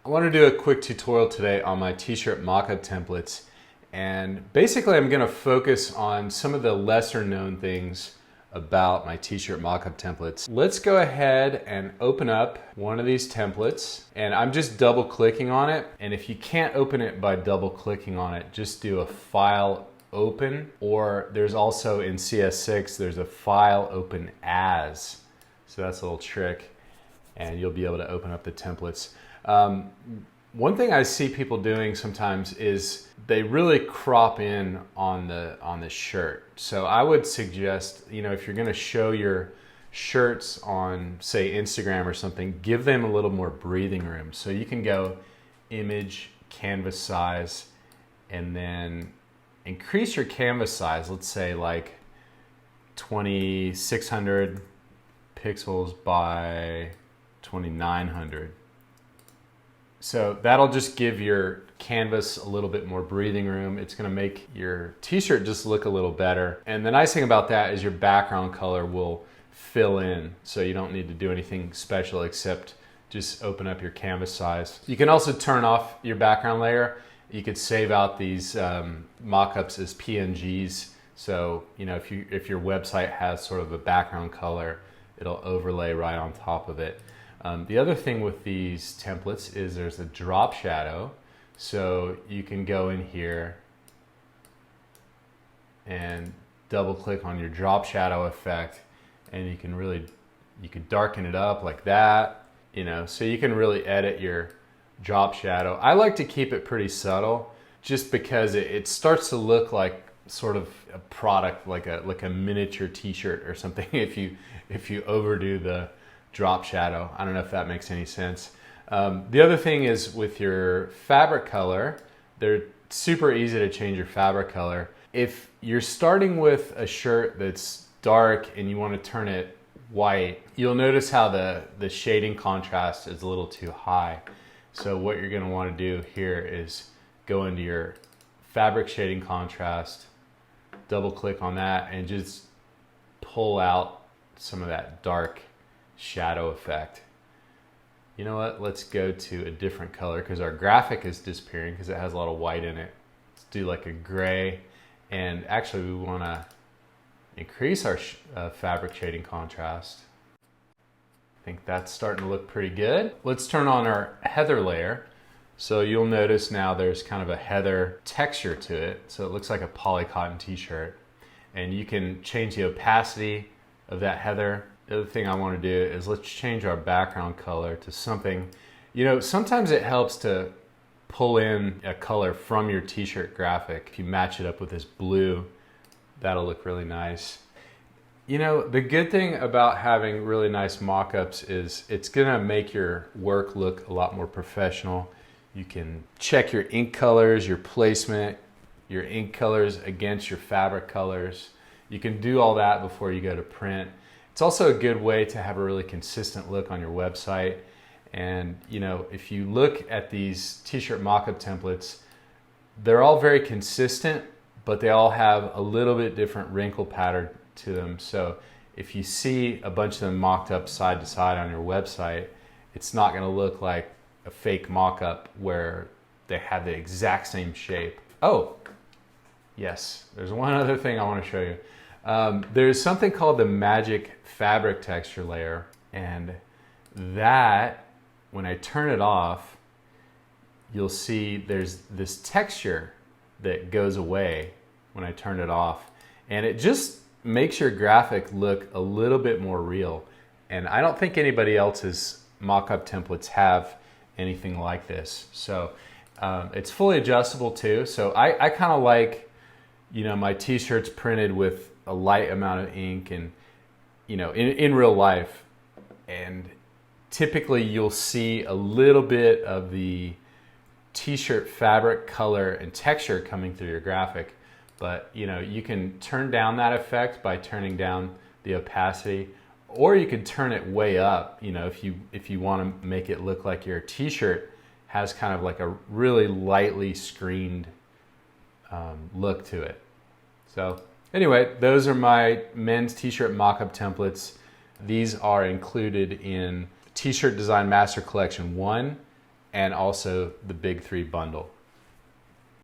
I want to do a quick tutorial today on my t-shirt mock-up templates, and basically I'm going to focus on some of the lesser known things about my t-shirt mock-up templates. Let's go ahead and open up one of these templates, and I'm just double clicking on it, and if you can't open it by double clicking on it, just do a file open, or there's also in CS6 there's a file open as, so that's a little trick and you'll be able to open up the templates. One thing I see people doing sometimes is they really crop in on the shirt. So I would suggest, if you're going to show your shirts on, say, Instagram or something, give them a little more breathing room. So you can go image, canvas size, and then increase your canvas size. Let's say like 2600 pixels by 2900. So that'll just give your canvas a little bit more breathing room. It's going to make your t-shirt just look a little better. And the nice thing about that is your background color will fill in. So you don't need to do anything special except just open up your canvas size. You can also turn off your background layer. You could save out these mock-ups as PNGs. So, if your website has sort of a background color, it'll overlay right on top of it. The other thing with these templates is there's a drop shadow. So you can go in here and double click on your drop shadow effect, and you can darken it up like that, so you can really edit your drop shadow. I like to keep it pretty subtle just because it starts to look like sort of a product, like a miniature t-shirt or something if you overdo the drop shadow. I don't know if that makes any sense. The other thing is with your fabric color, they're super easy to change your fabric color. If you're starting with a shirt that's dark and you want to turn it white, you'll notice how the shading contrast is a little too high. So what you're going to want to do here is go into your fabric shading contrast, double click on that, and just pull out some of that dark shadow effect. You know what? Let's go to a different color because our graphic is disappearing because it has a lot of white in it. Let's do like a gray, and actually we want to increase our fabric shading contrast. I think that's starting to look pretty good. Let's turn on our heather layer. So you'll notice now there's kind of a heather texture to it. So it looks like a poly cotton t-shirt, and you can change the opacity of that heather. The other thing I want to do is let's change our background color to something, sometimes it helps to pull in a color from your t-shirt graphic. If you match it up with this blue, that'll look really nice. The good thing about having really nice mock-ups is it's gonna make your work look a lot more professional. You can check your ink colors, your placement, your ink colors against your fabric colors. You can do all that before you go to print. It's also a good way to have a really consistent look on your website. And if you look at these t-shirt mock-up templates, they're all very consistent, but they all have a little bit different wrinkle pattern to them. So if you see a bunch of them mocked up side to side on your website, it's not going to look like a fake mock-up where they have the exact same shape. Oh, yes, there's one other thing I want to show you. There's something called the magic fabric texture layer, and that, when I turn it off, you'll see there's this texture that goes away when I turn it off, and it just makes your graphic look a little bit more real. And I don't think anybody else's mock-up templates have anything like this. So it's fully adjustable too. So I kind of like, my t-shirts printed with a light amount of ink and, in real life. And typically you'll see a little bit of the t-shirt fabric color and texture coming through your graphic. But, you can turn down that effect by turning down the opacity, or you could turn it way up, if you want to make it look like your t-shirt has kind of like a really lightly screened look to it. So anyway, those are my men's t-shirt mock-up templates. These are included in T-Shirt Design Master Collection 1 and also the big 3 bundle.